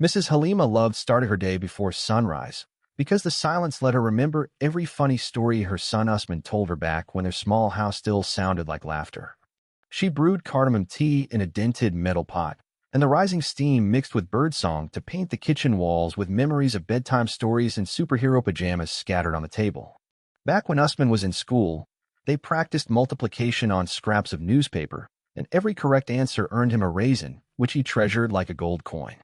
Mrs. Halima loved starting her day before sunrise because the silence let her remember every funny story her son Usman told her back when their small house still sounded like laughter. She brewed cardamom tea in a dented metal pot, and the rising steam mixed with birdsong to paint the kitchen walls with memories of bedtime stories and superhero pajamas scattered on the table. Back when Usman was in school, they practiced multiplication on scraps of newspaper, and every correct answer earned him a raisin, which he treasured like a gold coin.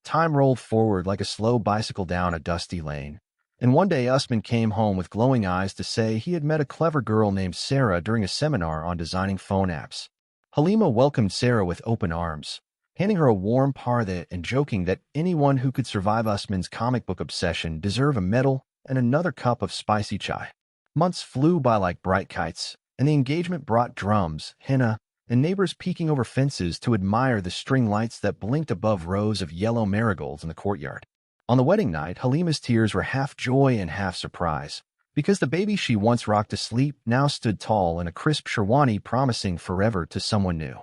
Time rolled forward like a slow bicycle down a dusty lane, and one day Usman came home with glowing eyes to say he had met a clever girl named Sarah during a seminar on designing phone apps. Halima welcomed Sarah with open arms, handing her a warm parfait and joking that anyone who could survive Usman's comic book obsession deserved a medal and another cup of spicy chai. Months flew by like bright kites, and the engagement brought drums, henna, and neighbors peeking over fences to admire the string lights that blinked above rows of yellow marigolds in the courtyard. On the wedding night, Halima's tears were half joy and half surprise, because the baby she once rocked to sleep now stood tall in a crisp sherwani promising forever to someone new.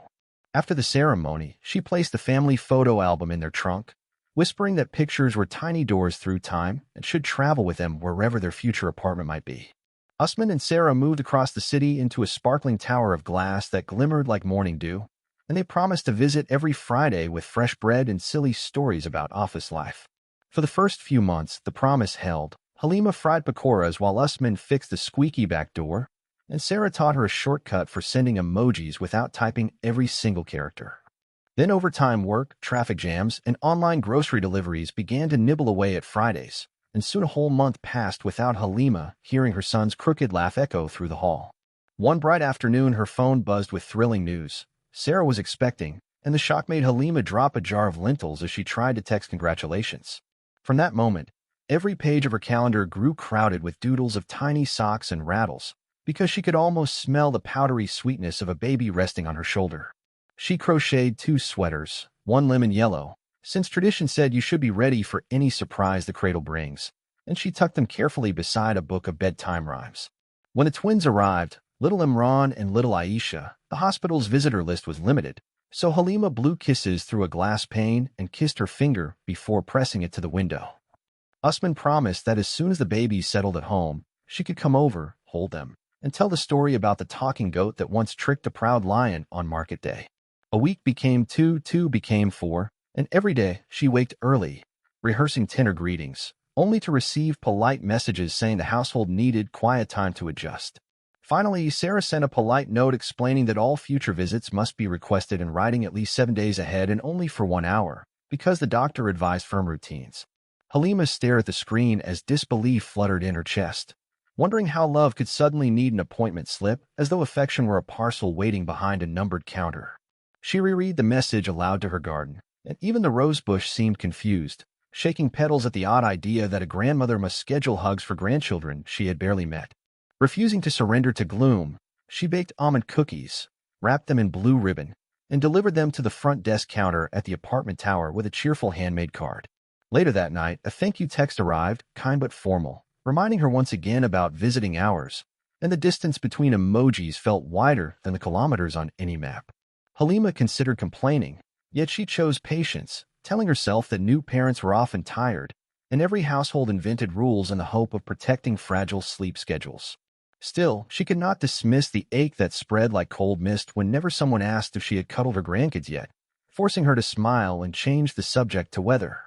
After the ceremony, she placed the family photo album in their trunk, whispering that pictures were tiny doors through time and should travel with them wherever their future apartment might be. Usman and Sarah moved across the city into a sparkling tower of glass that glimmered like morning dew, and they promised to visit every Friday with fresh bread and silly stories about office life. For the first few months, the promise held. Halima fried pakoras while Usman fixed the squeaky back door, and Sarah taught her a shortcut for sending emojis without typing every single character. Then overtime work, traffic jams, and online grocery deliveries began to nibble away at Fridays, and soon a whole month passed without Halima hearing her son's crooked laugh echo through the hall. One bright afternoon, her phone buzzed with thrilling news. Sarah was expecting, and the shock made Halima drop a jar of lentils as she tried to text congratulations. From that moment, every page of her calendar grew crowded with doodles of tiny socks and rattles, because she could almost smell the powdery sweetness of a baby resting on her shoulder. She crocheted 2 sweaters, one lemon yellow, since tradition said you should be ready for any surprise the cradle brings, and she tucked them carefully beside a book of bedtime rhymes. When the twins arrived, little Imran and little Aisha, the hospital's visitor list was limited, so Halima blew kisses through a glass pane and kissed her finger before pressing it to the window. Usman promised that as soon as the babies settled at home, she could come over, hold them, and tell the story about the talking goat that once tricked a proud lion on market day. A week became 2, 2 became 4, and every day she waked early, rehearsing tender greetings, only to receive polite messages saying the household needed quiet time to adjust. Finally, Sarah sent a polite note explaining that all future visits must be requested in writing at least 7 days ahead and only for 1 hour, because the doctor advised firm routines. Halima stared at the screen as disbelief fluttered in her chest, wondering how love could suddenly need an appointment slip, as though affection were a parcel waiting behind a numbered counter. She reread the message aloud to her garden, and even the rosebush seemed confused, shaking petals at the odd idea that a grandmother must schedule hugs for grandchildren she had barely met. Refusing to surrender to gloom, she baked almond cookies, wrapped them in blue ribbon, and delivered them to the front desk counter at the apartment tower with a cheerful handmade card. Later that night, a thank you text arrived, kind but formal, reminding her once again about visiting hours, and the distance between emojis felt wider than the kilometers on any map. Halima considered complaining, yet she chose patience, telling herself that new parents were often tired, and every household invented rules in the hope of protecting fragile sleep schedules. Still, she could not dismiss the ache that spread like cold mist whenever someone asked if she had cuddled her grandkids yet, forcing her to smile and change the subject to weather.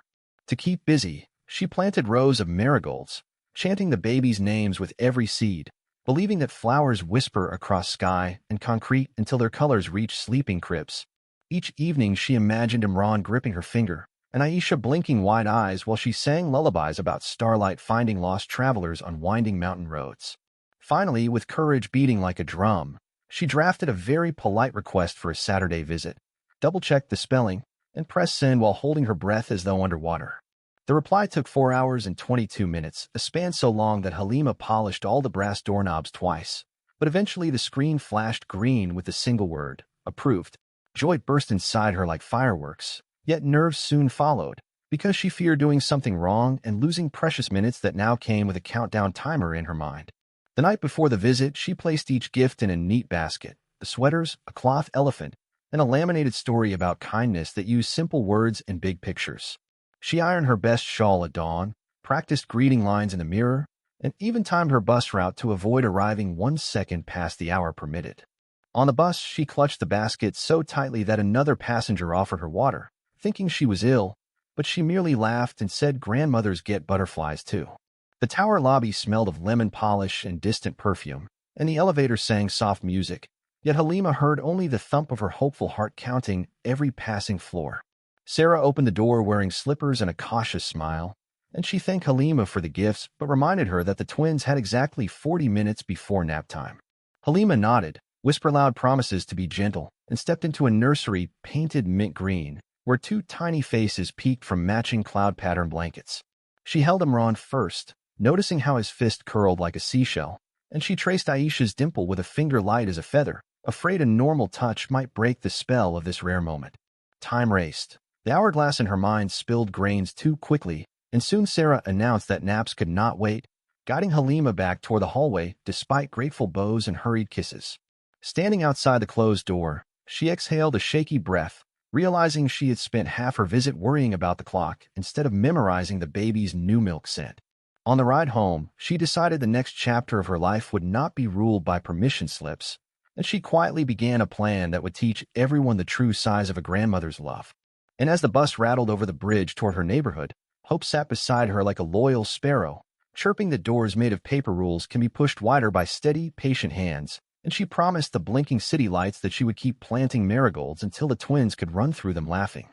To keep busy, she planted rows of marigolds, chanting the babies' names with every seed, believing that flowers whisper across sky and concrete until their colors reach sleeping cribs. Each evening she imagined Imran gripping her finger, and Aisha blinking wide eyes while she sang lullabies about starlight finding lost travelers on winding mountain roads. Finally, with courage beating like a drum, she drafted a very polite request for a Saturday visit, double-checked the spelling, and pressed send while holding her breath as though underwater. The reply took 4 hours and 22 minutes, a span so long that Halima polished all the brass doorknobs twice. But eventually the screen flashed green with the single word, approved. Joy burst inside her like fireworks, yet nerves soon followed, because she feared doing something wrong and losing precious minutes that now came with a countdown timer in her mind. The night before the visit, she placed each gift in a neat basket, the sweaters, a cloth elephant, and a laminated story about kindness that used simple words and big pictures. She ironed her best shawl at dawn, practiced greeting lines in the mirror, and even timed her bus route to avoid arriving 1 second past the hour permitted. On the bus, she clutched the basket so tightly that another passenger offered her water, thinking she was ill, but she merely laughed and said grandmothers get butterflies too. The tower lobby smelled of lemon polish and distant perfume, and the elevator sang soft music, yet Halima heard only the thump of her hopeful heart counting every passing floor. Sarah opened the door wearing slippers and a cautious smile, and she thanked Halima for the gifts but reminded her that the twins had exactly 40 minutes before nap time. Halima nodded, whispered loud promises to be gentle, and stepped into a nursery painted mint green, where two tiny faces peeked from matching cloud-pattern blankets. She held Imran first, noticing how his fist curled like a seashell, and she traced Aisha's dimple with a finger light as a feather, afraid a normal touch might break the spell of this rare moment. Time raced. The hourglass in her mind spilled grains too quickly, and soon Sarah announced that naps could not wait, guiding Halima back toward the hallway despite grateful bows and hurried kisses. Standing outside the closed door, she exhaled a shaky breath, realizing she had spent half her visit worrying about the clock instead of memorizing the baby's new milk scent. On the ride home, she decided the next chapter of her life would not be ruled by permission slips, and she quietly began a plan that would teach everyone the true size of a grandmother's love. And as the bus rattled over the bridge toward her neighborhood, Hope sat beside her like a loyal sparrow, chirping that doors made of paper rules can be pushed wider by steady, patient hands, and she promised the blinking city lights that she would keep planting marigolds until the twins could run through them laughing.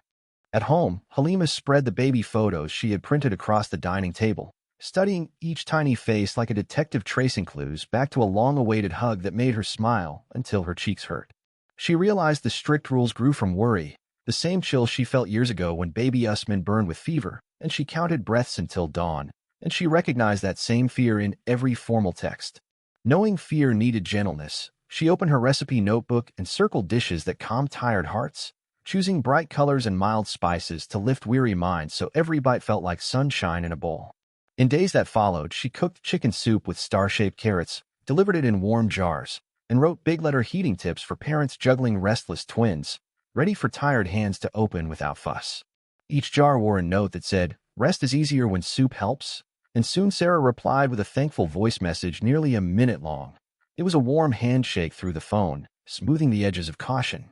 At home, Halima spread the baby photos she had printed across the dining table, studying each tiny face like a detective tracing clues back to a long-awaited hug that made her smile until her cheeks hurt. She realized the strict rules grew from worry, the same chill she felt years ago when baby Usman burned with fever, and she counted breaths until dawn, and she recognized that same fear in every formal text. Knowing fear needed gentleness, she opened her recipe notebook and circled dishes that calmed tired hearts, choosing bright colors and mild spices to lift weary minds so every bite felt like sunshine in a bowl. In days that followed, she cooked chicken soup with star-shaped carrots, delivered it in warm jars, and wrote big-letter heating tips for parents juggling restless twins, ready for tired hands to open without fuss. Each jar wore a note that said, "Rest is easier when soup helps," and soon Sarah replied with a thankful voice message nearly a minute long. It was a warm handshake through the phone, smoothing the edges of caution.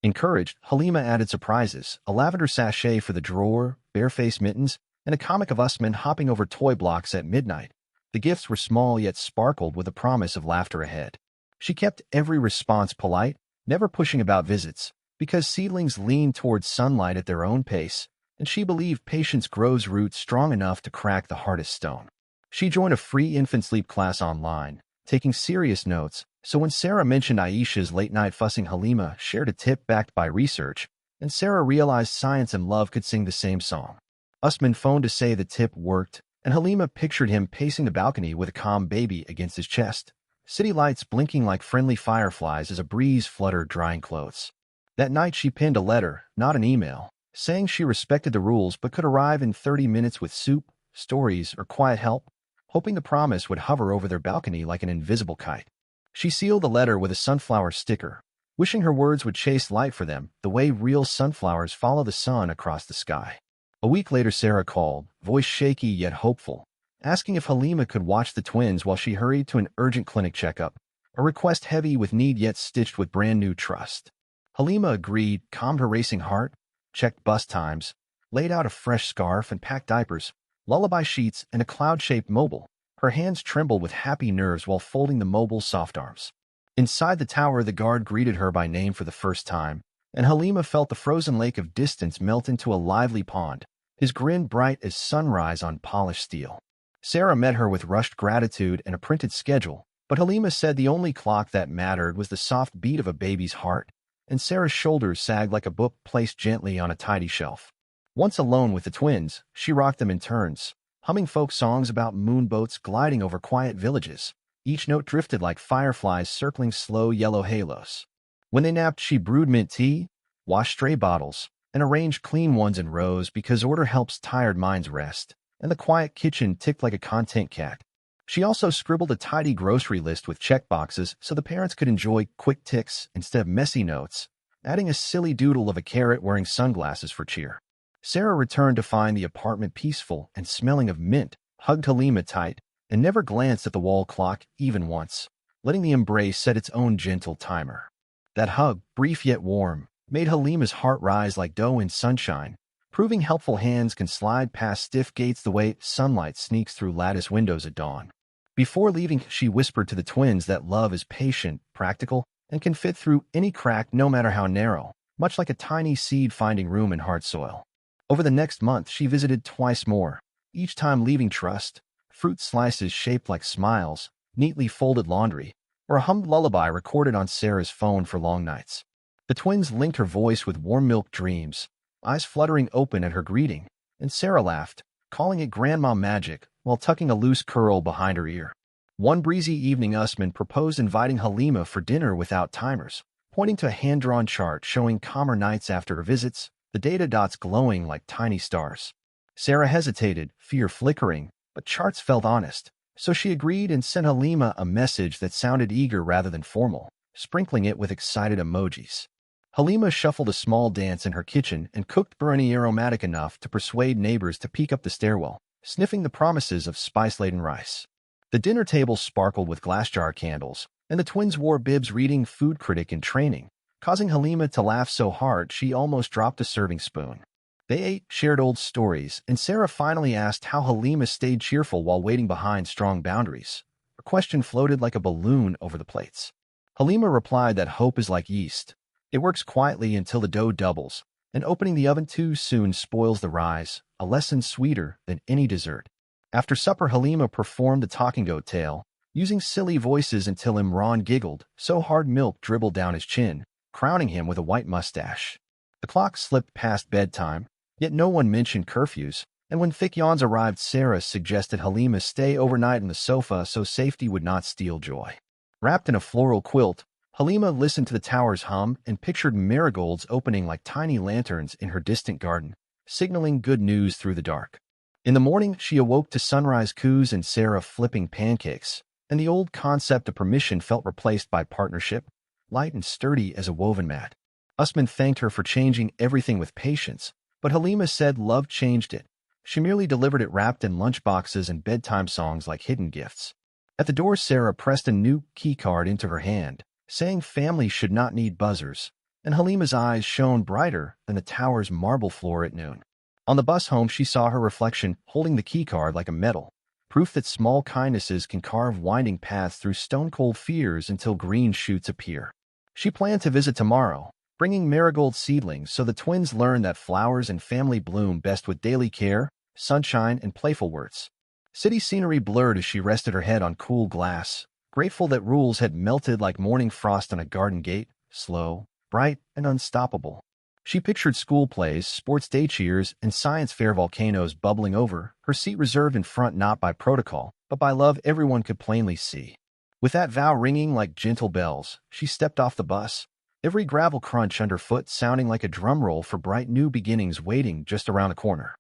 Encouraged, Halima added surprises, a lavender sachet for the drawer, barefaced mittens, and a comic of Usman hopping over toy blocks at midnight. The gifts were small yet sparkled with a promise of laughter ahead. She kept every response polite, never pushing about visits, because seedlings lean towards sunlight at their own pace, and she believed patience grows roots strong enough to crack the hardest stone. She joined a free infant sleep class online, taking serious notes, so when Sarah mentioned Aisha's late-night fussing, Halima shared a tip backed by research, and Sarah realized science and love could sing the same song. Usman phoned to say the tip worked, and Halima pictured him pacing the balcony with a calm baby against his chest, city lights blinking like friendly fireflies as a breeze fluttered drying clothes. That night she penned a letter, not an email, saying she respected the rules but could arrive in 30 minutes with soup, stories, or quiet help, hoping the promise would hover over their balcony like an invisible kite. She sealed the letter with a sunflower sticker, wishing her words would chase light for them the way real sunflowers follow the sun across the sky. A week later Sarah called, voice shaky yet hopeful, asking if Halima could watch the twins while she hurried to an urgent clinic checkup, a request heavy with need yet stitched with brand-new trust. Halima agreed, calmed her racing heart, checked bus times, laid out a fresh scarf and packed diapers, lullaby sheets, and a cloud-shaped mobile. Her hands trembled with happy nerves while folding the mobile's soft arms. Inside the tower, the guard greeted her by name for the first time, and Halima felt the frozen lake of distance melt into a lively pond, his grin bright as sunrise on polished steel. Sarah met her with rushed gratitude and a printed schedule, but Halima said the only clock that mattered was the soft beat of a baby's heart, and Sarah's shoulders sagged like a book placed gently on a tidy shelf. Once alone with the twins, she rocked them in turns, humming folk songs about moonboats gliding over quiet villages. Each note drifted like fireflies circling slow yellow halos. When they napped, she brewed mint tea, washed stray bottles, and arranged clean ones in rows because order helps tired minds rest, and the quiet kitchen ticked like a content cat. She also scribbled a tidy grocery list with checkboxes so the parents could enjoy quick ticks instead of messy notes, adding a silly doodle of a carrot wearing sunglasses for cheer. Sarah returned to find the apartment peaceful and smelling of mint, hugged Halima tight, and never glanced at the wall clock even once, letting the embrace set its own gentle timer. That hug, brief yet warm, made Halima's heart rise like dough in sunshine, proving helpful hands can slide past stiff gates the way sunlight sneaks through lattice windows at dawn. Before leaving, she whispered to the twins that love is patient, practical, and can fit through any crack no matter how narrow, much like a tiny seed finding room in hard soil. Over the next month, she visited twice more, each time leaving trust, fruit slices shaped like smiles, neatly folded laundry, or a hummed lullaby recorded on Sarah's phone for long nights. The twins linked her voice with warm milk dreams, eyes fluttering open at her greeting, and Sarah laughed, calling it grandma magic while tucking a loose curl behind her ear. One breezy evening, Usman proposed inviting Halima for dinner without timers, pointing to a hand-drawn chart showing calmer nights after her visits, the data dots glowing like tiny stars. Sarah hesitated, fear flickering, but charts felt honest, so she agreed and sent Halima a message that sounded eager rather than formal, sprinkling it with excited emojis. Halima shuffled a small dance in her kitchen and cooked biryani aromatic enough to persuade neighbors to peek up the stairwell, sniffing the promises of spice-laden rice. The dinner table sparkled with glass jar candles, and the twins wore bibs reading Food Critic in training, causing Halima to laugh so hard she almost dropped a serving spoon. They ate, shared old stories, and Sarah finally asked how Halima stayed cheerful while waiting behind strong boundaries. Her question floated like a balloon over the plates. Halima replied that hope is like yeast. It works quietly until the dough doubles, and opening the oven too soon spoils the rise, a lesson sweeter than any dessert. After supper, Halima performed the talking goat tale, using silly voices until Imran giggled so hard milk dribbled down his chin, crowning him with a white mustache. The clock slipped past bedtime, yet no one mentioned curfews, and when thick yawns arrived, Sarah suggested Halima stay overnight on the sofa so safety would not steal joy. Wrapped in a floral quilt, Halima listened to the tower's hum and pictured marigolds opening like tiny lanterns in her distant garden, signaling good news through the dark. In the morning, she awoke to sunrise coos and Sarah flipping pancakes, and the old concept of permission felt replaced by partnership, light and sturdy as a woven mat. Usman thanked her for changing everything with patience, but Halima said love changed it. She merely delivered it wrapped in lunchboxes and bedtime songs like hidden gifts. At the door, Sarah pressed a new keycard into her hand, saying family should not need buzzers, and Halima's eyes shone brighter than the tower's marble floor at noon. On the bus home, she saw her reflection holding the keycard like a medal, proof that small kindnesses can carve winding paths through stone-cold fears until green shoots appear. She planned to visit tomorrow, bringing marigold seedlings so the twins learn that flowers and family bloom best with daily care, sunshine, and playful words. City scenery blurred as she rested her head on cool glass, grateful that rules had melted like morning frost on a garden gate, slow, bright, and unstoppable. She pictured school plays, sports day cheers, and science fair volcanoes bubbling over, her seat reserved in front not by protocol, but by love everyone could plainly see. With that vow ringing like gentle bells, she stepped off the bus, every gravel crunch underfoot sounding like a drum roll for bright new beginnings waiting just around the corner.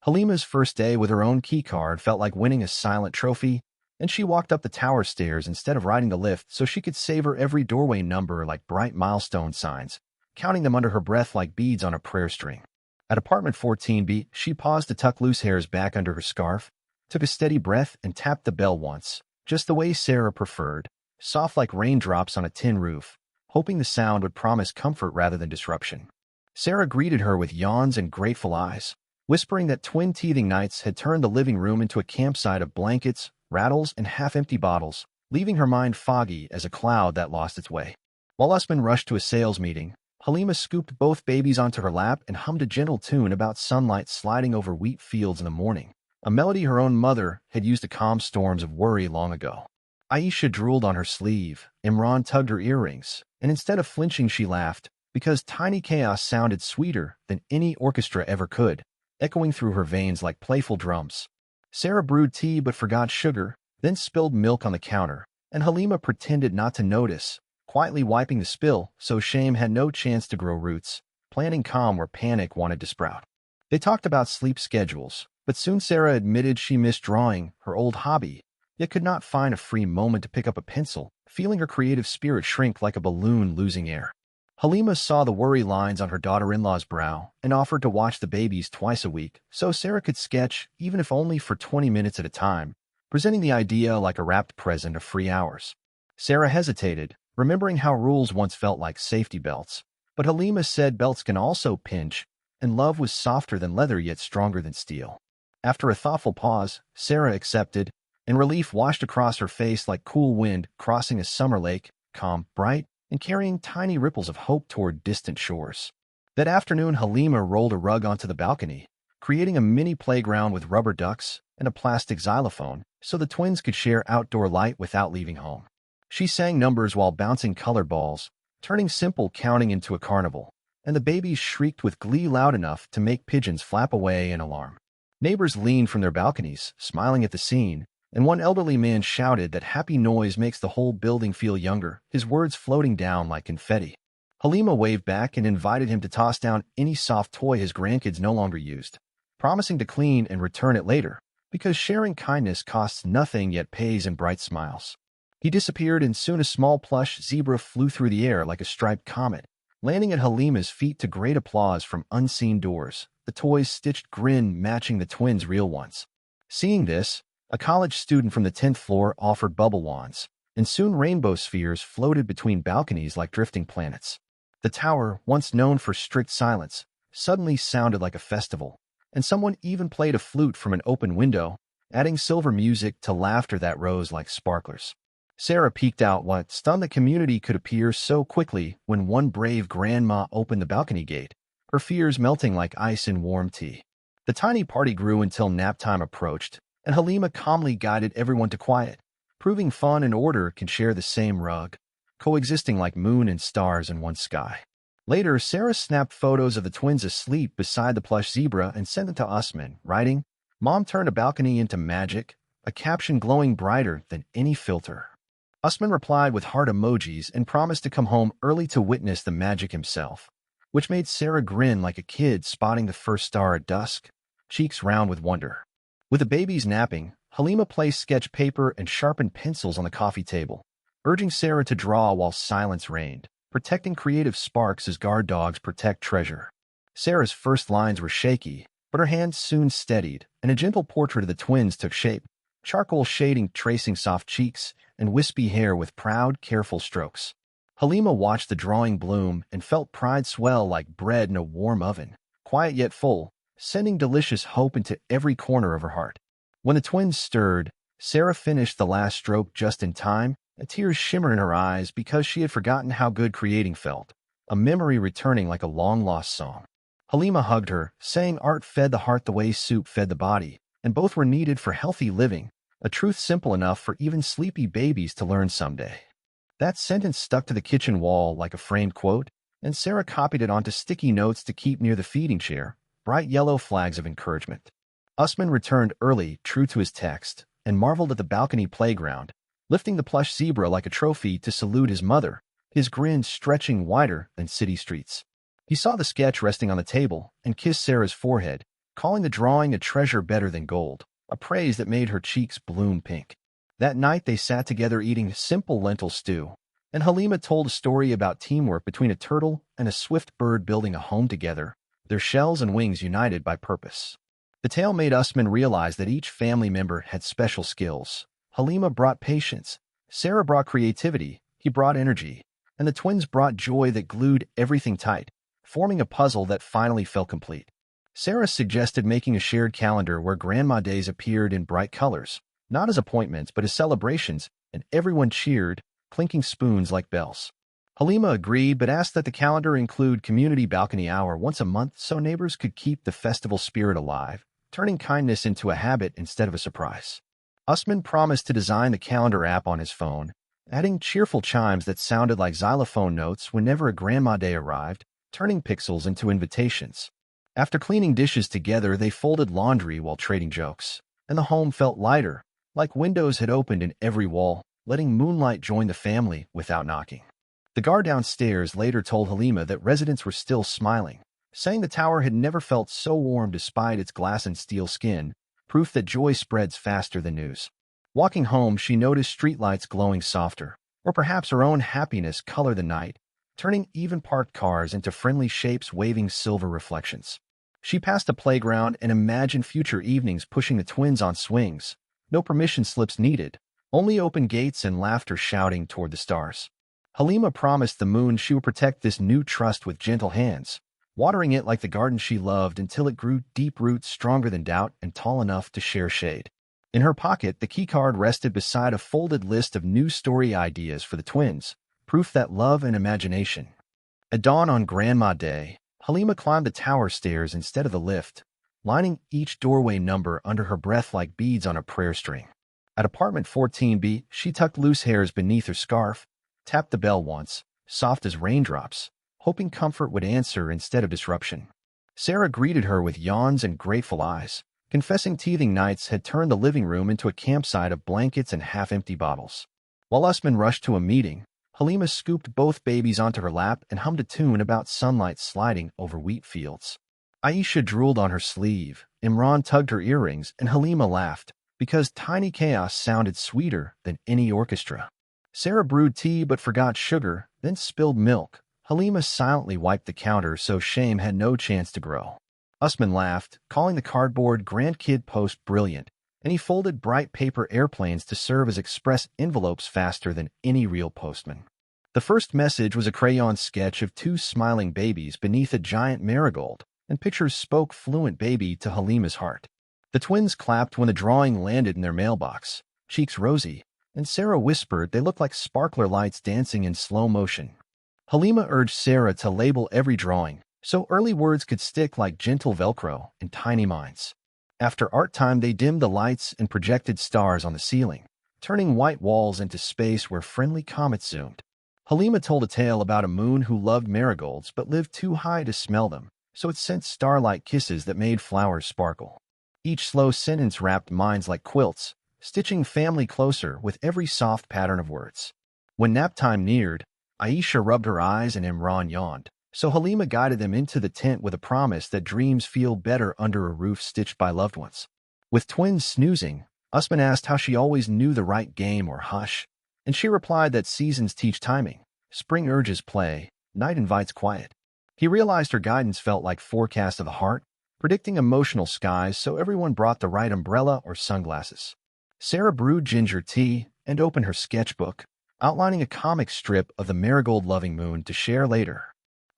Halima's first day with her own keycard felt like winning a silent trophy, and she walked up the tower stairs instead of riding the lift so she could savor every doorway number like bright milestone signs, counting them under her breath like beads on a prayer string. At apartment 14B, she paused to tuck loose hairs back under her scarf, took a steady breath, and tapped the bell once, just the way Sarah preferred, soft like raindrops on a tin roof, hoping the sound would promise comfort rather than disruption. Sarah greeted her with yawns and grateful eyes, whispering that twin teething nights had turned the living room into a campsite of blankets, rattles, and half-empty bottles, leaving her mind foggy as a cloud that lost its way. While Usman rushed to a sales meeting, Halima scooped both babies onto her lap and hummed a gentle tune about sunlight sliding over wheat fields in the morning, a melody her own mother had used to calm storms of worry long ago. Aisha drooled on her sleeve, Imran tugged her earrings, and instead of flinching she laughed, because tiny chaos sounded sweeter than any orchestra ever could, echoing through her veins like playful drums. Sarah brewed tea but forgot sugar, then spilled milk on the counter, and Halima pretended not to notice, quietly wiping the spill so shame had no chance to grow roots, planting calm where panic wanted to sprout. They talked about sleep schedules, but soon Sarah admitted she missed drawing, her old hobby, yet could not find a free moment to pick up a pencil, feeling her creative spirit shrink like a balloon losing air. Halima saw the worry lines on her daughter-in-law's brow and offered to watch the babies twice a week so Sarah could sketch, even if only for 20 minutes at a time, presenting the idea like a wrapped present of free hours. Sarah hesitated, remembering how rules once felt like safety belts. But Halima said belts can also pinch, and love was softer than leather yet stronger than steel. After a thoughtful pause, Sarah accepted, and relief washed across her face like cool wind crossing a summer lake, calm, bright, and carrying tiny ripples of hope toward distant shores. That afternoon, Halima rolled a rug onto the balcony, creating a mini playground with rubber ducks and a plastic xylophone so the twins could share outdoor light without leaving home. She sang numbers while bouncing colored balls, turning simple counting into a carnival, and the babies shrieked with glee loud enough to make pigeons flap away in alarm. Neighbors leaned from their balconies, smiling at the scene, and one elderly man shouted that happy noise makes the whole building feel younger, his words floating down like confetti. Halima waved back and invited him to toss down any soft toy his grandkids no longer used, promising to clean and return it later, because sharing kindness costs nothing yet pays in bright smiles. He disappeared, and soon a small plush zebra flew through the air like a striped comet, landing at Halima's feet to great applause from unseen doors, the toy's stitched grin matching the twins' real ones. Seeing this, a college student from the 10th floor offered bubble wands, and soon rainbow spheres floated between balconies like drifting planets. The tower, once known for strict silence, suddenly sounded like a festival, and someone even played a flute from an open window, adding silver music to laughter that rose like sparklers. Sarah peeked out, what stunned the community could appear so quickly when one brave grandma opened the balcony gate, her fears melting like ice in warm tea. The tiny party grew until nap time approached, and Halima calmly guided everyone to quiet, proving fun and order can share the same rug, coexisting like moon and stars in one sky. Later, Sarah snapped photos of the twins asleep beside the plush zebra and sent them to Usman, writing, "Mom turned a balcony into magic," a caption glowing brighter than any filter. Usman replied with heart emojis and promised to come home early to witness the magic himself, which made Sarah grin like a kid spotting the first star at dusk, cheeks round with wonder. With the babies napping, Halima placed sketch paper and sharpened pencils on the coffee table, urging Sarah to draw while silence reigned, protecting creative sparks as guard dogs protect treasure. Sarah's first lines were shaky, but her hands soon steadied, and a gentle portrait of the twins took shape, charcoal shading tracing soft cheeks and wispy hair with proud, careful strokes. Halima watched the drawing bloom and felt pride swell like bread in a warm oven, quiet yet full, sending delicious hope into every corner of her heart. When the twins stirred, Sarah finished the last stroke just in time, a tear shimmer in her eyes because she had forgotten how good creating felt, a memory returning like a long-lost song. Halima hugged her, saying art fed the heart the way soup fed the body, and both were needed for healthy living, a truth simple enough for even sleepy babies to learn someday. That sentence stuck to the kitchen wall like a framed quote, and Sarah copied it onto sticky notes to keep near the feeding chair, bright yellow flags of encouragement. Usman returned early, true to his text, and marveled at the balcony playground, lifting the plush zebra like a trophy to salute his mother, his grin stretching wider than city streets. He saw the sketch resting on the table and kissed Sarah's forehead, calling the drawing a treasure better than gold, a praise that made her cheeks bloom pink. That night they sat together eating simple lentil stew, and Halima told a story about teamwork between a turtle and a swift bird building a home together, their shells and wings united by purpose. The tale made Usman realize that each family member had special skills. Halima brought patience, Sarah brought creativity, he brought energy, and the twins brought joy that glued everything tight, forming a puzzle that finally felt complete. Sarah suggested making a shared calendar where Grandma Days appeared in bright colors, not as appointments but as celebrations, and everyone cheered, clinking spoons like bells. Halima agreed but asked that the calendar include community balcony hour once a month so neighbors could keep the festival spirit alive, turning kindness into a habit instead of a surprise. Usman promised to design the calendar app on his phone, adding cheerful chimes that sounded like xylophone notes whenever a Grandma Day arrived, turning pixels into invitations. After cleaning dishes together, they folded laundry while trading jokes, and the home felt lighter, like windows had opened in every wall, letting moonlight join the family without knocking. The guard downstairs later told Halima that residents were still smiling, saying the tower had never felt so warm despite its glass and steel skin, proof that joy spreads faster than news. Walking home, she noticed streetlights glowing softer, or perhaps her own happiness colored the night, turning even parked cars into friendly shapes waving silver reflections. She passed a playground and imagined future evenings pushing the twins on swings. No permission slips needed, only open gates and laughter shouting toward the stars. Halima promised the moon she would protect this new trust with gentle hands, watering it like the garden she loved until it grew deep roots stronger than doubt and tall enough to share shade. In her pocket, the keycard rested beside a folded list of new story ideas for the twins, proof that love and imagination. At dawn on Grandma Day, Halima climbed the tower stairs instead of the lift, lining each doorway number under her breath like beads on a prayer string. At apartment 14B, she tucked loose hairs beneath her scarf, tapped the bell once, soft as raindrops, hoping comfort would answer instead of disruption. Sarah greeted her with yawns and grateful eyes, confessing teething nights had turned the living room into a campsite of blankets and half-empty bottles. While Usman rushed to a meeting, Halima scooped both babies onto her lap and hummed a tune about sunlight sliding over wheat fields. Aisha drooled on her sleeve, Imran tugged her earrings, and Halima laughed, because tiny chaos sounded sweeter than any orchestra. Sarah brewed tea but forgot sugar, then spilled milk. Halima silently wiped the counter so shame had no chance to grow. Usman laughed, calling the cardboard Grandkid post brilliant, and he folded bright paper airplanes to serve as express envelopes faster than any real postman. The first message was a crayon sketch of two smiling babies beneath a giant marigold, and pictures spoke fluent baby to Halima's heart. The twins clapped when the drawing landed in their mailbox, cheeks rosy, and Sarah whispered they looked like sparkler lights dancing in slow motion. Halima urged Sarah to label every drawing, so early words could stick like gentle Velcro in tiny minds. After art time, they dimmed the lights and projected stars on the ceiling, turning white walls into space where friendly comets zoomed. Halima told a tale about a moon who loved marigolds but lived too high to smell them, so it sent starlight kisses that made flowers sparkle. Each slow sentence wrapped minds like quilts, stitching family closer with every soft pattern of words. When nap time neared, Aisha rubbed her eyes and Imran yawned, so Halima guided them into the tent with a promise that dreams feel better under a roof stitched by loved ones. With twins snoozing, Usman asked how she always knew the right game or hush, and she replied that seasons teach timing. Spring urges play, night invites quiet. He realized her guidance felt like forecast of the heart, predicting emotional skies so everyone brought the right umbrella or sunglasses. Sarah brewed ginger tea and opened her sketchbook, outlining a comic strip of the marigold-loving moon to share later.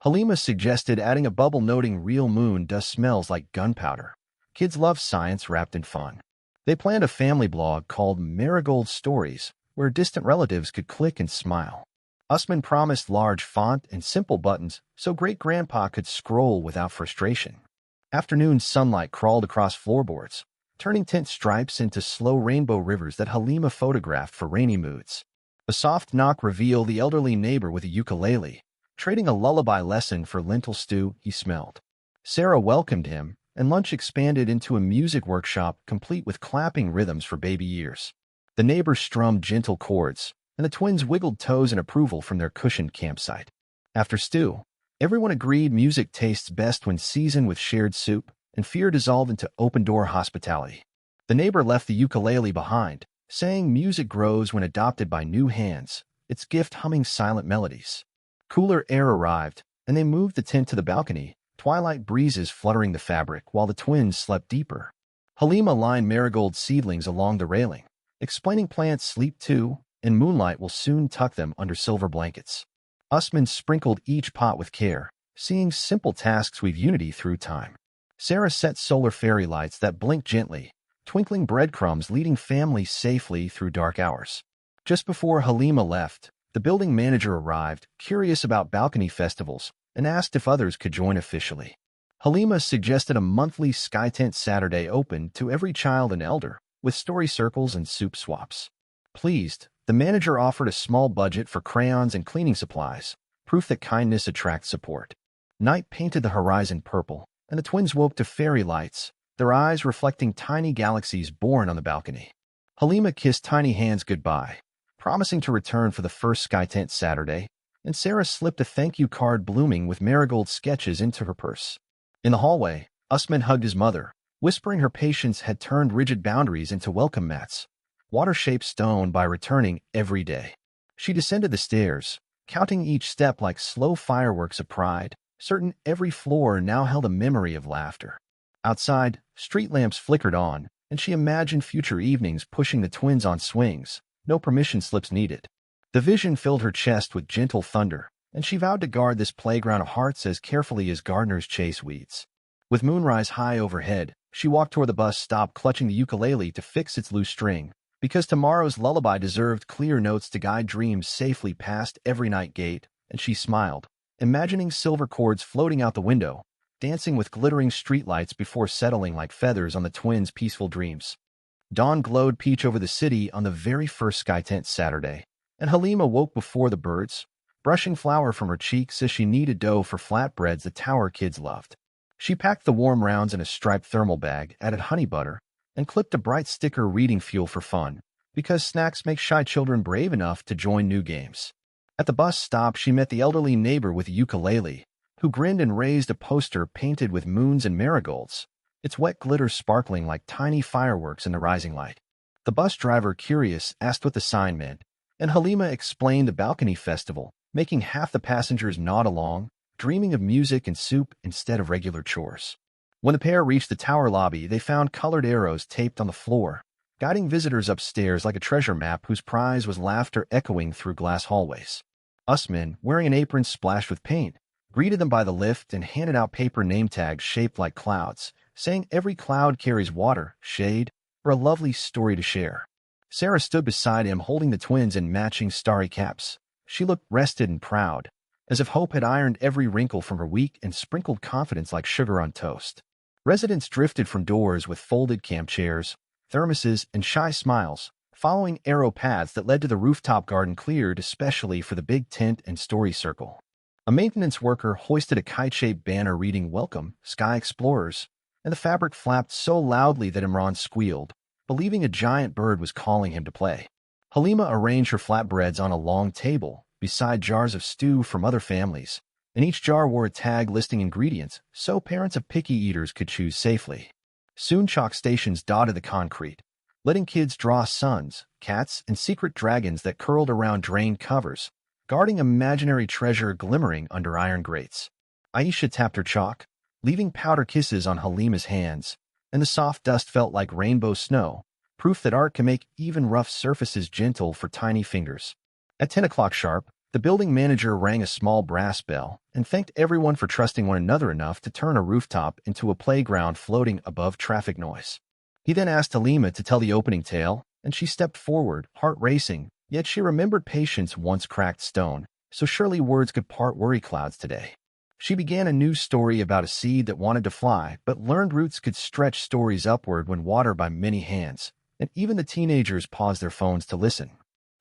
Halima suggested adding a bubble noting real moon dust smells like gunpowder. Kids love science wrapped in fun. They planned a family blog called Marigold Stories, where distant relatives could click and smile. Usman promised large font and simple buttons so great-grandpa could scroll without frustration. Afternoon sunlight crawled across floorboards, turning tent stripes into slow rainbow rivers that Halima photographed for rainy moods. A soft knock revealed the elderly neighbor with a ukulele, trading a lullaby lesson for lentil stew he smelled. Sarah welcomed him, and lunch expanded into a music workshop complete with clapping rhythms for baby ears. The neighbors strummed gentle chords, and the twins wiggled toes in approval from their cushioned campsite. After stew, everyone agreed music tastes best when seasoned with shared soup, and fear dissolved into open-door hospitality. The neighbor left the ukulele behind, saying music grows when adopted by new hands, its gift humming silent melodies. Cooler air arrived, and they moved the tent to the balcony, twilight breezes fluttering the fabric while the twins slept deeper. Halima lined marigold seedlings along the railing, explaining plants sleep too, and moonlight will soon tuck them under silver blankets. Usman sprinkled each pot with care, seeing simple tasks weave unity through time. Sarah set solar fairy lights that blinked gently, twinkling breadcrumbs leading families safely through dark hours. Just before Halima left, the building manager arrived, curious about balcony festivals, and asked if others could join officially. Halima suggested a monthly Sky Tent Saturday open to every child and elder, with story circles and soup swaps. Pleased, the manager offered a small budget for crayons and cleaning supplies, proof that kindness attracts support. Night painted the horizon purple, and the twins woke to fairy lights, their eyes reflecting tiny galaxies born on the balcony. Halima kissed tiny hands goodbye, promising to return for the first Sky Tent Saturday, and Sarah slipped a thank you card blooming with marigold sketches into her purse. In the hallway, Usman hugged his mother, whispering her patience had turned rigid boundaries into welcome mats, water-shaped stone by returning every day. She descended the stairs, counting each step like slow fireworks of pride, certain every floor now held a memory of laughter. Outside, street lamps flickered on, and she imagined future evenings pushing the twins on swings, no permission slips needed. The vision filled her chest with gentle thunder, and she vowed to guard this playground of hearts as carefully as gardeners chase weeds. With moonrise high overhead, she walked toward the bus stop, clutching the ukulele to fix its loose string, because tomorrow's lullaby deserved clear notes to guide dreams safely past every night gate, and she smiled, imagining silver cords floating out the window, dancing with glittering streetlights before settling like feathers on the twins' peaceful dreams. Dawn glowed peach over the city on the very first sky tent Saturday, and Halima woke before the birds, brushing flour from her cheeks as she kneaded dough for flatbreads the tower kids loved. She packed the warm rounds in a striped thermal bag, added honey butter, and clipped a bright sticker reading fuel for fun, because snacks make shy children brave enough to join new games. At the bus stop, she met the elderly neighbor with a ukulele, who grinned and raised a poster painted with moons and marigolds, its wet glitter sparkling like tiny fireworks in the rising light. The bus driver, curious, asked what the sign meant, and Halima explained the balcony festival, making half the passengers nod along, dreaming of music and soup instead of regular chores. When the pair reached the tower lobby, they found colored arrows taped on the floor, guiding visitors upstairs like a treasure map whose prize was laughter echoing through glass hallways. Usman, wearing an apron splashed with paint, greeted them by the lift and handed out paper name tags shaped like clouds, saying every cloud carries water, shade, or a lovely story to share. Sarah stood beside him holding the twins in matching starry caps. She looked rested and proud, as if hope had ironed every wrinkle from her week and sprinkled confidence like sugar on toast. Residents drifted from doors with folded camp chairs, thermoses, and shy smiles, following arrow paths that led to the rooftop garden cleared especially for the big tent and story circle. A maintenance worker hoisted a kite-shaped banner reading "Welcome, Sky Explorers," and the fabric flapped so loudly that Imran squealed, believing a giant bird was calling him to play. Halima arranged her flatbreads on a long table, beside jars of stew from other families, and each jar wore a tag listing ingredients so parents of picky eaters could choose safely. Soon chalk stations dotted the concrete, letting kids draw suns, cats, and secret dragons that curled around drained covers, guarding imaginary treasure glimmering under iron grates. Aisha tapped her chalk, leaving powder kisses on Halima's hands, and the soft dust felt like rainbow snow, proof that art can make even rough surfaces gentle for tiny fingers. At 10 o'clock sharp, the building manager rang a small brass bell and thanked everyone for trusting one another enough to turn a rooftop into a playground floating above traffic noise. He then asked Halima to tell the opening tale, and she stepped forward, heart racing, yet she remembered patience once cracked stone, so surely words could part worry clouds today. She began a new story about a seed that wanted to fly, but learned roots could stretch stories upward when watered by many hands, and even the teenagers paused their phones to listen.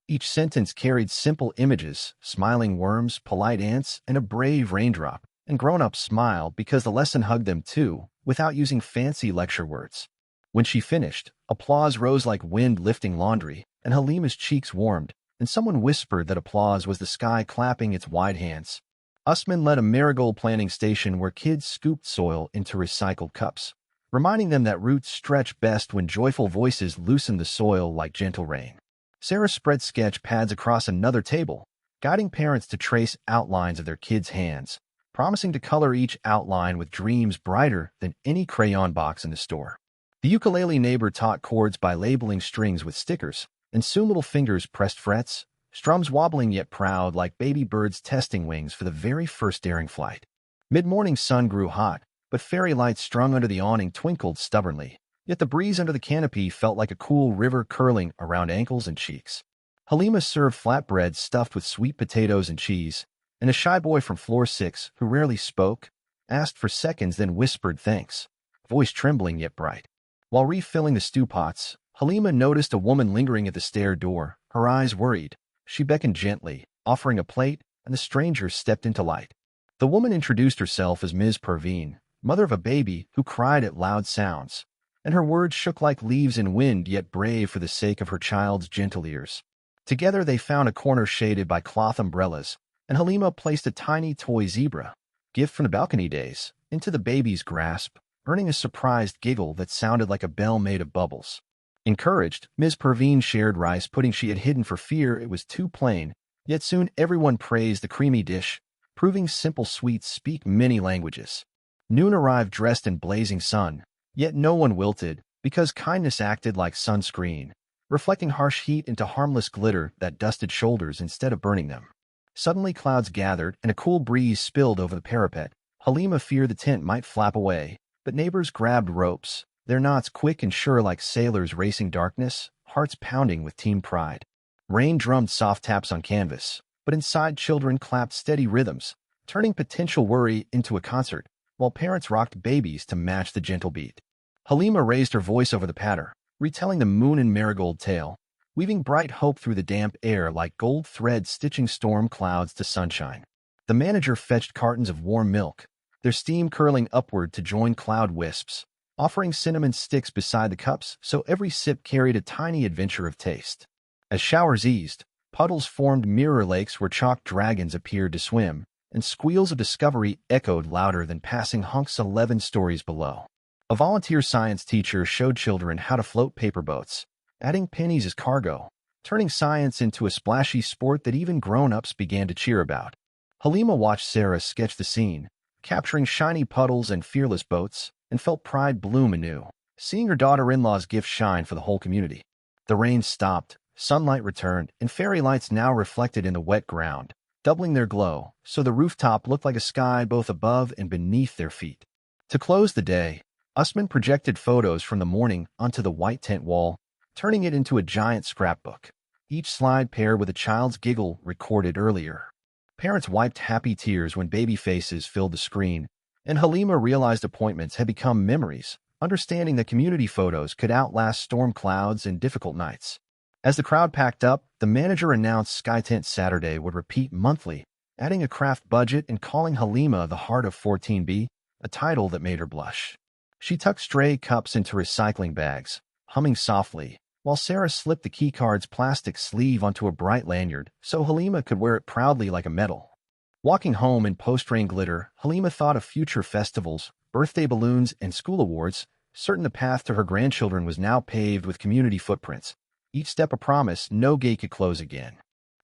Each sentence carried simple images, smiling worms, polite ants, and a brave raindrop, and grown-ups smiled because the lesson hugged them too, without using fancy lecture words. When she finished, applause rose like wind lifting laundry, and Halima's cheeks warmed, and someone whispered that applause was the sky clapping its wide hands. Usman led a marigold planting station where kids scooped soil into recycled cups, reminding them that roots stretch best when joyful voices loosen the soil like gentle rain. Sarah spread sketch pads across another table, guiding parents to trace outlines of their kids' hands, promising to color each outline with dreams brighter than any crayon box in the store. The ukulele neighbor taught chords by labeling strings with stickers, and soon little fingers pressed frets, strums wobbling yet proud like baby birds testing wings for the very first daring flight. Mid-morning sun grew hot, but fairy lights strung under the awning twinkled stubbornly, yet the breeze under the canopy felt like a cool river curling around ankles and cheeks. Halima served flatbreads stuffed with sweet potatoes and cheese, and a shy boy from floor 6, who rarely spoke, asked for seconds then whispered thanks, voice trembling yet bright. While refilling the stew pots, Halima noticed a woman lingering at the stair door, her eyes worried. She beckoned gently, offering a plate, and the stranger stepped into light. The woman introduced herself as Ms. Perveen, mother of a baby who cried at loud sounds, and her words shook like leaves in wind yet brave for the sake of her child's gentle ears. Together they found a corner shaded by cloth umbrellas, and Halima placed a tiny toy zebra, gift from the balcony days, into the baby's grasp, earning a surprised giggle that sounded like a bell made of bubbles. Encouraged, Ms. Perveen shared rice pudding she had hidden for fear it was too plain, Yet soon everyone praised the creamy dish, proving simple sweets speak many languages. Noon arrived dressed in blazing sun, yet no one wilted, because kindness acted like sunscreen, reflecting harsh heat into harmless glitter that dusted shoulders instead of burning them. Suddenly clouds gathered and a cool breeze spilled over the parapet. Halima feared the tent might flap away, but neighbors grabbed ropes, their knots quick and sure like sailors racing darkness, hearts pounding with team pride. Rain drummed soft taps on canvas, but inside children clapped steady rhythms, turning potential worry into a concert, while parents rocked babies to match the gentle beat. Halima raised her voice over the patter, retelling the moon and marigold tale, weaving bright hope through the damp air like gold thread stitching storm clouds to sunshine. The manager fetched cartons of warm milk, their steam curling upward to join cloud wisps, offering cinnamon sticks beside the cups so every sip carried a tiny adventure of taste. As showers eased, puddles formed mirror lakes where chalk dragons appeared to swim, and squeals of discovery echoed louder than passing hunks 11 stories below. A volunteer science teacher showed children how to float paper boats, adding pennies as cargo, turning science into a splashy sport that even grown-ups began to cheer about. Halima watched Sarah sketch the scene, capturing shiny puddles and fearless boats, and felt pride bloom anew, seeing her daughter-in-law's gift shine for the whole community. The rain stopped, sunlight returned, and fairy lights now reflected in the wet ground, doubling their glow, so the rooftop looked like a sky both above and beneath their feet. To close the day, Usman projected photos from the morning onto the white tent wall, turning it into a giant scrapbook, each slide paired with a child's giggle recorded earlier. Parents wiped happy tears when baby faces filled the screen, and Halima realized appointments had become memories, understanding that community photos could outlast storm clouds and difficult nights. As the crowd packed up, the manager announced SkyTent Saturday would repeat monthly, adding a craft budget and calling Halima the Heart of 14B, a title that made her blush. She tucked stray cups into recycling bags, humming softly, while Sarah slipped the keycard's plastic sleeve onto a bright lanyard so Halima could wear it proudly like a medal. Walking home in post-rain glitter, Halima thought of future festivals, birthday balloons, and school awards, certain the path to her grandchildren was now paved with community footprints, each step a promise no gate could close again.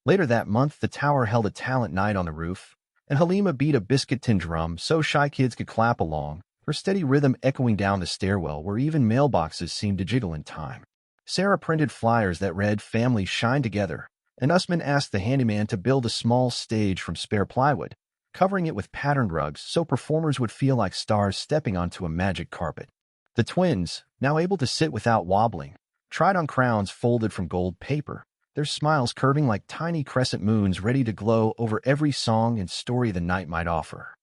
Later that month, the tower held a talent night on the roof, and Halima beat a biscuit tin drum so shy kids could clap along, her steady rhythm echoing down the stairwell where even mailboxes seemed to jiggle in time. Sarah printed flyers that read, "Families shine together," and Usman asked the handyman to build a small stage from spare plywood, covering it with patterned rugs so performers would feel like stars stepping onto a magic carpet. The twins, now able to sit without wobbling, tried on crowns folded from gold paper, their smiles curving like tiny crescent moons ready to glow over every song and story the night might offer.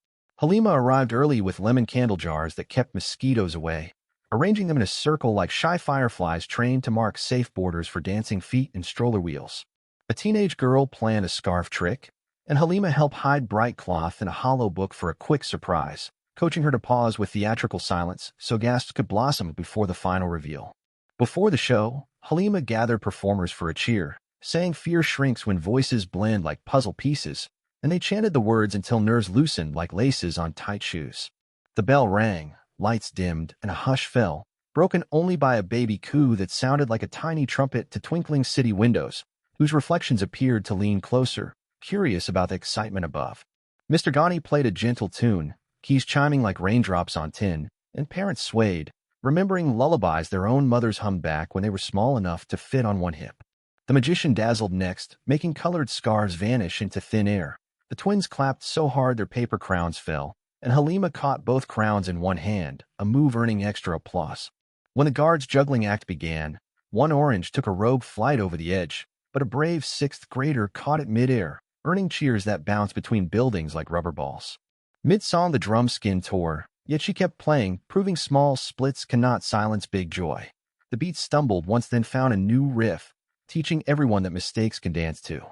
Halima arrived early with lemon candle jars that kept mosquitoes away, arranging them in a circle like shy fireflies trained to mark safe borders for dancing feet and stroller wheels. A teenage girl planned a scarf trick, and Halima helped hide bright cloth in a hollow book for a quick surprise, coaching her to pause with theatrical silence so gasps could blossom before the final reveal. Before the show, Halima gathered performers for a cheer, saying fear shrinks when voices blend like puzzle pieces, and they chanted the words until nerves loosened like laces on tight shoes. The bell rang, lights dimmed, and a hush fell, broken only by a baby coo that sounded like a tiny trumpet to twinkling city windows, whose reflections appeared to lean closer, curious about the excitement above. Mr. Ghani played a gentle tune, keys chiming like raindrops on tin, and parents swayed, remembering lullabies their own mothers hummed back when they were small enough to fit on one hip. The magician dazzled next, making colored scarves vanish into thin air. The twins clapped so hard their paper crowns fell, and Halima caught both crowns in one hand, a move earning extra applause. When the guards' juggling act began, one orange took a rogue flight over the edge, but a brave sixth grader caught it midair, earning cheers that bounced between buildings like rubber balls. Mid-song the drum skin tore, yet she kept playing, proving small splits cannot silence big joy. The beat stumbled once then found a new riff, teaching everyone that mistakes can dance too.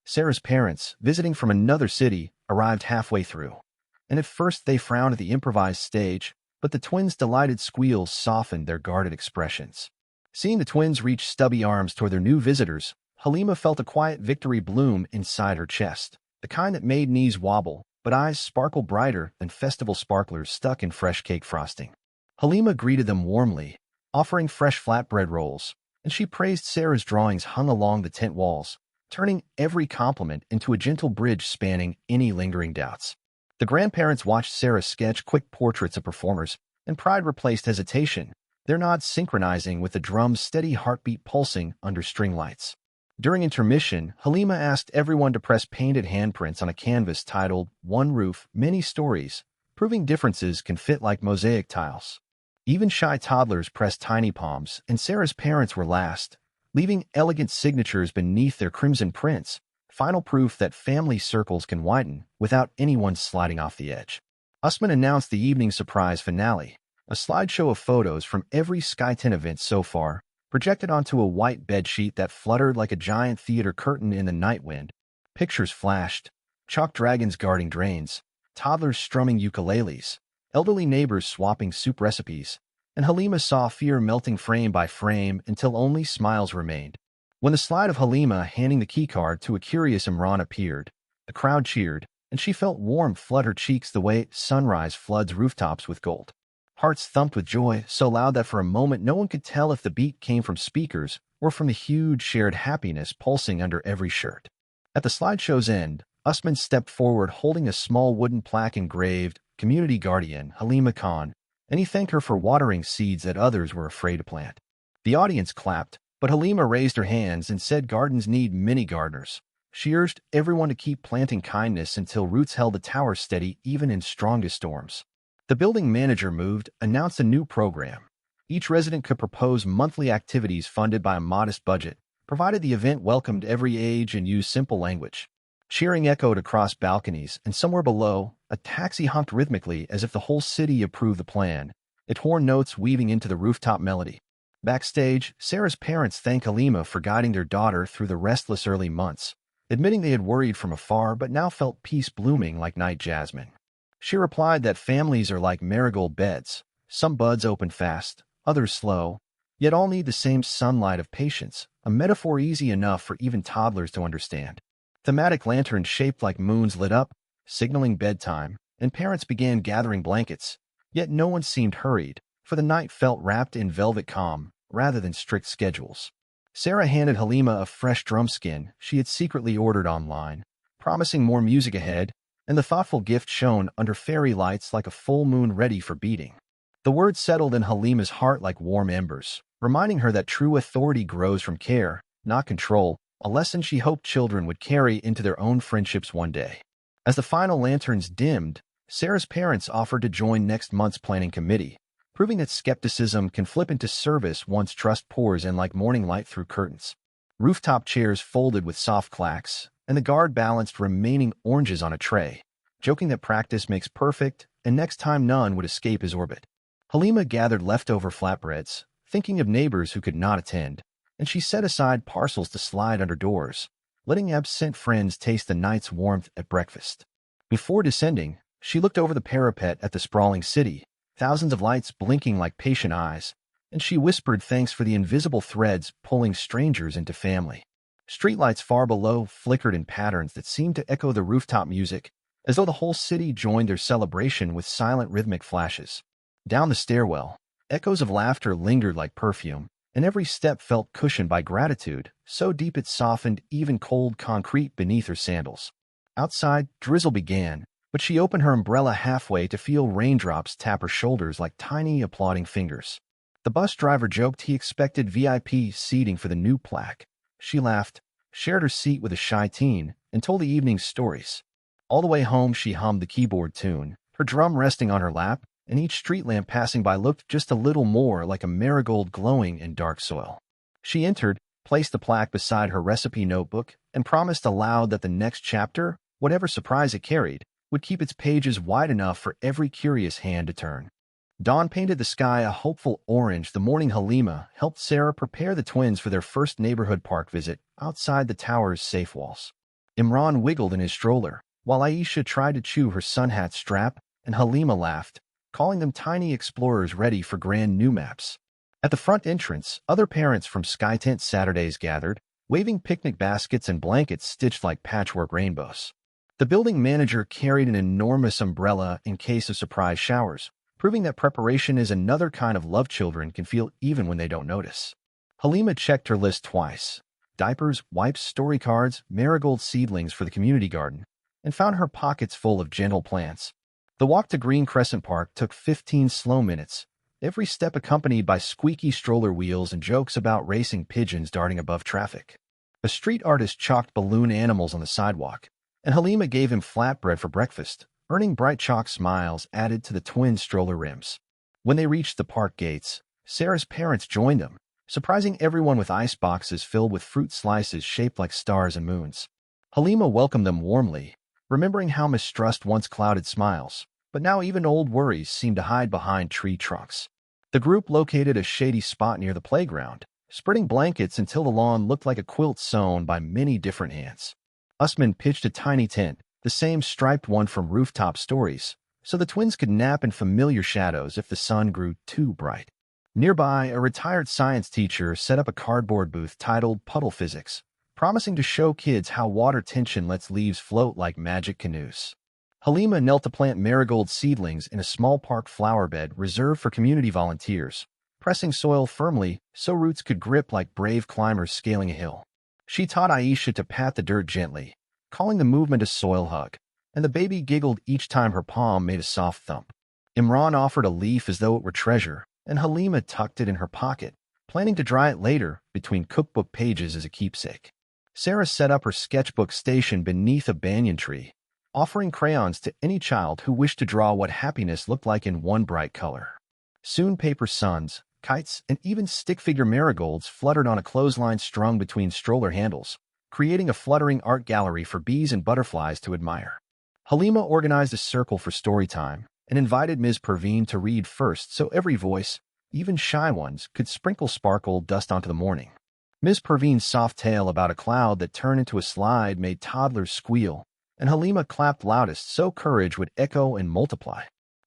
Sarah's parents, visiting from another city, arrived halfway through, and at first they frowned at the improvised stage, but the twins' delighted squeals softened their guarded expressions. Seeing the twins reach stubby arms toward their new visitors, Halima felt a quiet victory bloom inside her chest, the kind that made knees wobble, but eyes sparkle brighter than festival sparklers stuck in fresh cake frosting. Halima greeted them warmly, offering fresh flatbread rolls, and she praised Sarah's drawings hung along the tent walls, turning every compliment into a gentle bridge spanning any lingering doubts. The grandparents watched Sarah sketch quick portraits of performers, and pride replaced hesitation, their nods synchronizing with the drum's steady heartbeat pulsing under string lights. During intermission, Halima asked everyone to press painted handprints on a canvas titled One Roof, Many Stories, proving differences can fit like mosaic tiles. Even shy toddlers pressed tiny palms, and Sarah's parents were last, leaving elegant signatures beneath their crimson prints, final proof that family circles can widen without anyone sliding off the edge. Usman announced the evening surprise finale, a slideshow of photos from every Sky 10 event so far, projected onto a white bedsheet that fluttered like a giant theater curtain in the night wind. Pictures flashed, chalk dragons guarding drains, toddlers strumming ukuleles, elderly neighbors swapping soup recipes, and Halima saw fear melting frame by frame until only smiles remained. When the slide of Halima handing the keycard to a curious Imran appeared, the crowd cheered, and she felt warmth flood her cheeks the way sunrise floods rooftops with gold. Hearts thumped with joy, so loud that for a moment no one could tell if the beat came from speakers or from the huge shared happiness pulsing under every shirt. At the slideshow's end, Usman stepped forward holding a small wooden plaque engraved, Community Guardian, Halima Khan, and he thanked her for watering seeds that others were afraid to plant. The audience clapped, but Halima raised her hands and said gardens need many gardeners. She urged everyone to keep planting kindness until roots held the tower steady even in strongest storms. The building manager moved, announced a new program. Each resident could propose monthly activities funded by a modest budget, provided the event welcomed every age and used simple language. Cheering echoed across balconies, and somewhere below, a taxi honked rhythmically as if the whole city approved the plan, its horn notes weaving into the rooftop melody. Backstage, Sarah's parents thanked Halima for guiding their daughter through the restless early months, admitting they had worried from afar but now felt peace blooming like night jasmine. She replied that families are like marigold beds. Some buds open fast, others slow, yet all need the same sunlight of patience, a metaphor easy enough for even toddlers to understand. Thematic lanterns shaped like moons lit up, signaling bedtime, and parents began gathering blankets, yet no one seemed hurried, for the night felt wrapped in velvet calm rather than strict schedules. Sarah handed Halima a fresh drum skin she had secretly ordered online, promising more music ahead, and the thoughtful gift shone under fairy lights like a full moon ready for beating. The words settled in Halima's heart like warm embers, reminding her that true authority grows from care, not control, a lesson she hoped children would carry into their own friendships one day. As the final lanterns dimmed, Sarah's parents offered to join next month's planning committee, proving that skepticism can flip into service once trust pours in like morning light through curtains. Rooftop chairs folded with soft clacks, and the guard balanced remaining oranges on a tray, joking that practice makes perfect, and next time none would escape his orbit. Halima gathered leftover flatbreads, thinking of neighbors who could not attend, and she set aside parcels to slide under doors, letting absent friends taste the night's warmth at breakfast. Before descending, she looked over the parapet at the sprawling city, thousands of lights blinking like patient eyes, and she whispered thanks for the invisible threads pulling strangers into family. Streetlights far below flickered in patterns that seemed to echo the rooftop music, as though the whole city joined their celebration with silent rhythmic flashes. Down the stairwell, echoes of laughter lingered like perfume, and every step felt cushioned by gratitude, so deep it softened even cold concrete beneath her sandals. Outside, drizzle began, but she opened her umbrella halfway to feel raindrops tap her shoulders like tiny applauding fingers. The bus driver joked he expected VIP seating for the new plaque. She laughed, shared her seat with a shy teen, and told the evening's stories. All the way home she hummed the keyboard tune, her drum resting on her lap, and each street lamp passing by looked just a little more like a marigold glowing in dark soil. She entered, placed the plaque beside her recipe notebook, and promised aloud that the next chapter, whatever surprise it carried, would keep its pages wide enough for every curious hand to turn. Dawn painted the sky a hopeful orange the morning Halima helped Sarah prepare the twins for their first neighborhood park visit outside the tower's safe walls. Imran wiggled in his stroller, while Aisha tried to chew her sun hat strap, and Halima laughed, calling them tiny explorers ready for grand new maps. At the front entrance, other parents from Sky Tent Saturdays gathered, waving picnic baskets and blankets stitched like patchwork rainbows. The building manager carried an enormous umbrella in case of surprise showers, proving that preparation is another kind of love children can feel even when they don't notice. Halima checked her list twice, diapers, wipes, story cards, marigold seedlings for the community garden, and found her pockets full of gentle plants. The walk to Green Crescent Park took 15 slow minutes, every step accompanied by squeaky stroller wheels and jokes about racing pigeons darting above traffic. A street artist chalked balloon animals on the sidewalk, and Halima gave him flatbread for breakfast, earning bright chalk smiles added to the twin stroller rims. When they reached the park gates, Sarah's parents joined them, surprising everyone with ice boxes filled with fruit slices shaped like stars and moons. Halima welcomed them warmly, remembering how mistrust once clouded smiles, but now even old worries seemed to hide behind tree trunks. The group located a shady spot near the playground, spreading blankets until the lawn looked like a quilt sewn by many different hands. Usman pitched a tiny tent, the same striped one from Rooftop Stories, so the twins could nap in familiar shadows if the sun grew too bright. Nearby, a retired science teacher set up a cardboard booth titled Puddle Physics, promising to show kids how water tension lets leaves float like magic canoes. Halima knelt to plant marigold seedlings in a small park flower bed reserved for community volunteers, pressing soil firmly so roots could grip like brave climbers scaling a hill. She taught Aisha to pat the dirt gently, calling the movement a soil hug, and the baby giggled each time her palm made a soft thump. Imran offered a leaf as though it were treasure, and Halima tucked it in her pocket, planning to dry it later between cookbook pages as a keepsake. Sarah set up her sketchbook station beneath a banyan tree, offering crayons to any child who wished to draw what happiness looked like in one bright color. Soon paper suns, kites, and even stick figure marigolds fluttered on a clothesline strung between stroller handles, creating a fluttering art gallery for bees and butterflies to admire. Halima organized a circle for story time and invited Ms. Perveen to read first so every voice, even shy ones, could sprinkle sparkle dust onto the morning. Ms. Perveen's soft tale about a cloud that turned into a slide made toddlers squeal, and Halima clapped loudest so courage would echo and multiply.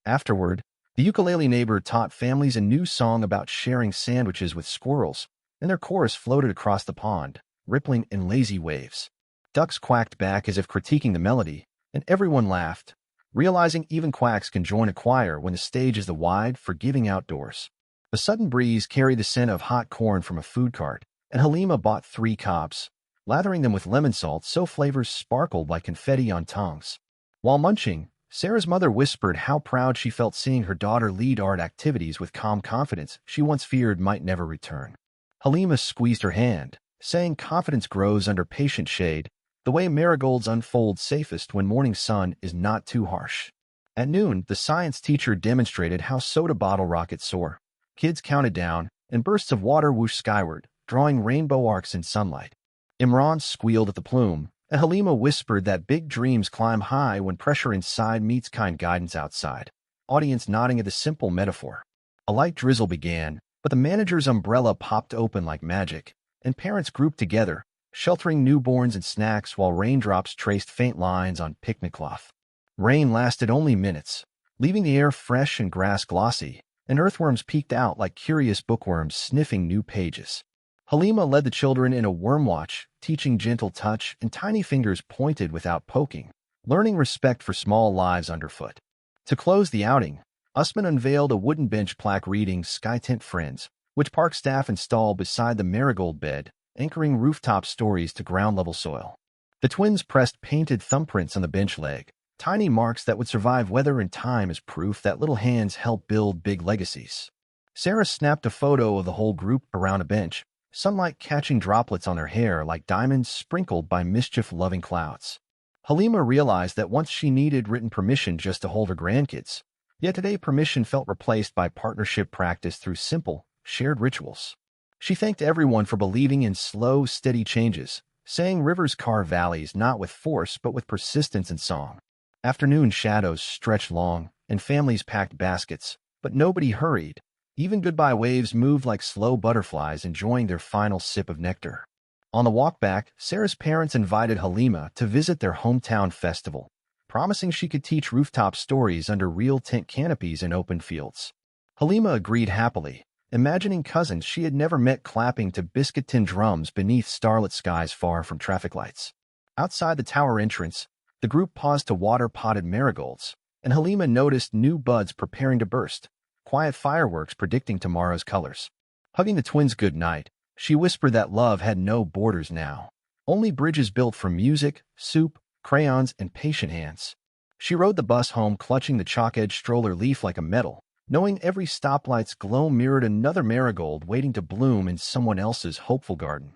Afterward, the ukulele neighbor taught families a new song about sharing sandwiches with squirrels, and their chorus floated across the pond, rippling in lazy waves. Ducks quacked back as if critiquing the melody, and everyone laughed, realizing even quacks can join a choir when the stage is the wide, forgiving outdoors. A sudden breeze carried the scent of hot corn from a food cart, and Halima bought 3 cobs, lathering them with lemon salt so flavors sparkled like confetti on tongues. While munching, Sarah's mother whispered how proud she felt seeing her daughter lead art activities with calm confidence she once feared might never return. Halima squeezed her hand, saying confidence grows under patient shade, the way marigolds unfold safest when morning sun is not too harsh. At noon, the science teacher demonstrated how soda bottle rockets soar. Kids counted down, and bursts of water whooshed skyward, drawing rainbow arcs in sunlight. Imran squealed at the plume, and Halima whispered that big dreams climb high when pressure inside meets kind guidance outside, audience nodding at the simple metaphor. A light drizzle began, but the manager's umbrella popped open like magic, and parents grouped together, sheltering newborns and snacks while raindrops traced faint lines on picnic cloth. Rain lasted only minutes, leaving the air fresh and grass glossy, and earthworms peeked out like curious bookworms sniffing new pages. Halima led the children in a worm watch, teaching gentle touch and tiny fingers pointed without poking, learning respect for small lives underfoot. To close the outing, Usman unveiled a wooden bench plaque reading Sky Tent Friends, which park staff installed beside the marigold bed, anchoring Rooftop Stories to ground-level soil. The twins pressed painted thumbprints on the bench leg, tiny marks that would survive weather and time as proof that little hands help build big legacies. Sarah snapped a photo of the whole group around a bench, sunlight catching droplets on her hair like diamonds sprinkled by mischief-loving clouds. Halima realized that once she needed written permission just to hold her grandkids, yet today permission felt replaced by partnership practice through simple, shared rituals. She thanked everyone for believing in slow, steady changes, saying rivers carve valleys not with force but with persistence and song. Afternoon shadows stretched long, and families packed baskets, but nobody hurried. Even goodbye waves moved like slow butterflies enjoying their final sip of nectar. On the walk back, Sarah's parents invited Halima to visit their hometown festival, promising she could teach Rooftop Stories under real tent canopies in open fields. Halima agreed happily, imagining cousins she had never met clapping to biscuit tin drums beneath starlit skies far from traffic lights. Outside the tower entrance, the group paused to water potted marigolds, and Halima noticed new buds preparing to burst, quiet fireworks predicting tomorrow's colors. Hugging the twins good night, She whispered that love had no borders now, only bridges built from music, soup, crayons, and patient hands. She rode the bus home clutching the chalk-edged stroller leaf like a medal, knowing every stoplight's glow mirrored another marigold waiting to bloom in someone else's hopeful garden.